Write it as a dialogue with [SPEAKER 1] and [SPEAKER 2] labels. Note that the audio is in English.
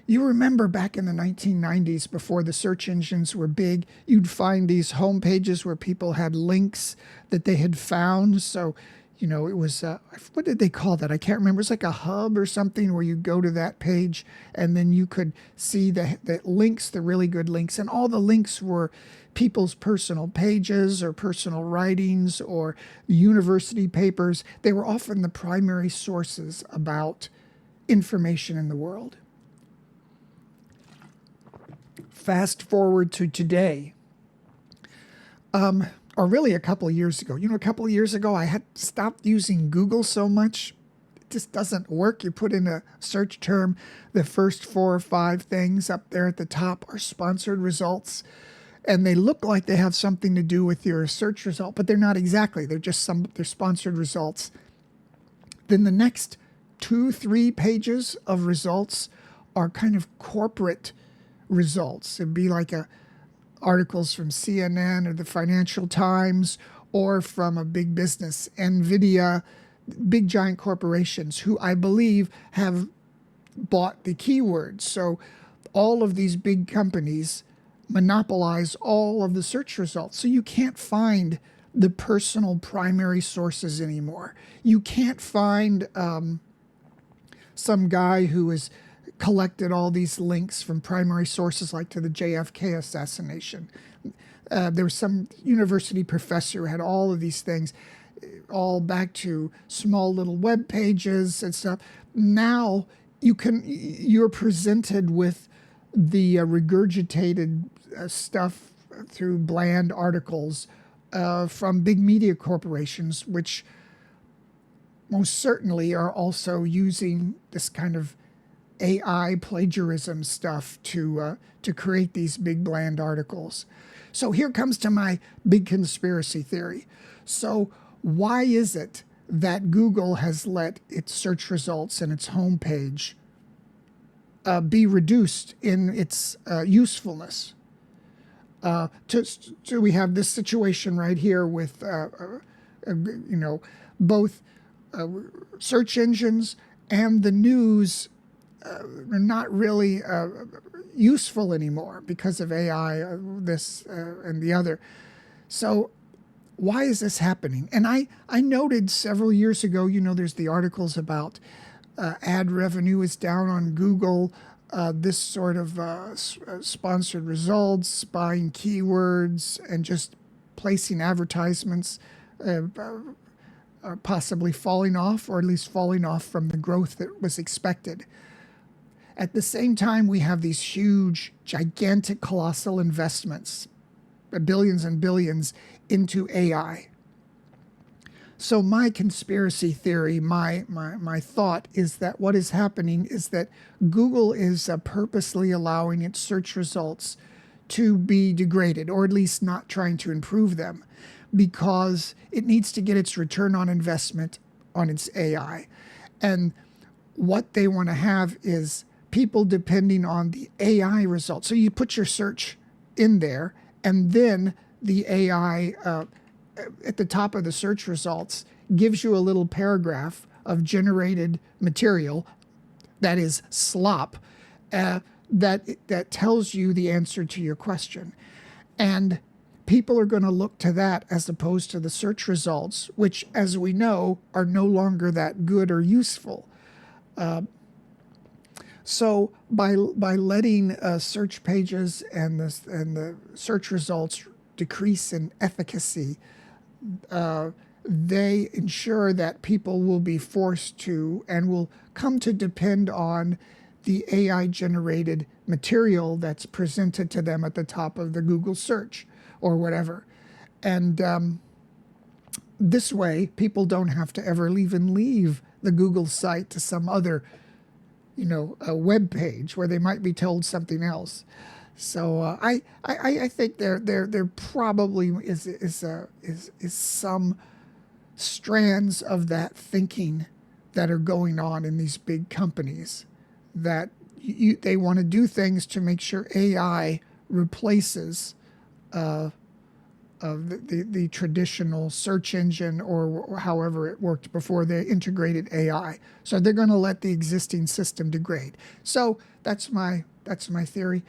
[SPEAKER 1] You remember back in the 1990s, before the search engines were big, you'd find these home pages where people had links that they had found. So, it was, what did they call that? I can't remember. It's like a hub or something where you go to that page and then you could see the links, the really good links. And all the links were people's personal pages or personal writings or university papers. They were often the primary sources about information in the world. Fast forward to today, or really a couple of years ago. A couple of years ago, I had stopped using Google so much. It just doesn't work. You put in a search term, the first 4 or 5 things up there at the top are sponsored results. And they look like they have something to do with your search result, but they're not exactly. They're sponsored results. Then the next 2, 3 pages of results are kind of corporate results. It'd be like articles from CNN or the Financial Times or from a big business, NVIDIA, big giant corporations who I believe have bought the keywords. So all of these big companies monopolize all of the search results. So you can't find the personal primary sources anymore. You can't find some guy who is collected all these links from primary sources like to the JFK assassination. There was some university professor who had all of these things, all back to small little web pages and stuff. Now you're presented with the regurgitated stuff through bland articles from big media corporations, which most certainly are also using this kind of AI plagiarism stuff to create these big bland articles. So here comes to my big conspiracy theory. So why is it that Google has let its search results and its homepage be reduced in its usefulness? So we have this situation right here with both search engines and the news are not really useful anymore because of AI, this and the other. So why is this happening? And I noted several years ago, there's the articles about ad revenue is down on Google, this sort of sponsored results, buying keywords, and just placing advertisements are possibly falling off, or at least falling off from the growth that was expected. At the same time, we have these huge, gigantic, colossal investments, billions and billions, into AI. So my conspiracy theory, my thought is that what is happening is that Google is purposely allowing its search results to be degraded, or at least not trying to improve them, because it needs to get its return on investment on its AI. And what they want to have is people depending on the AI results. So you put your search in there, and then the AI at the top of the search results gives you a little paragraph of generated material that is slop that tells you the answer to your question. And people are going to look to that as opposed to the search results, which, as we know, are no longer that good or useful. So by letting search pages and the search results decrease in efficacy, they ensure that people will be forced to and will come to depend on the AI-generated material that's presented to them at the top of the Google search or whatever. And this way, people don't have to ever even leave the Google site to some other, a web page where they might be told something else. So I think there probably is some strands of that thinking that are going on in these big companies, that they want to do things to make sure AI replaces the traditional search engine or however it worked before they integrated AI. So they're going to let the existing system degrade. So that's my theory.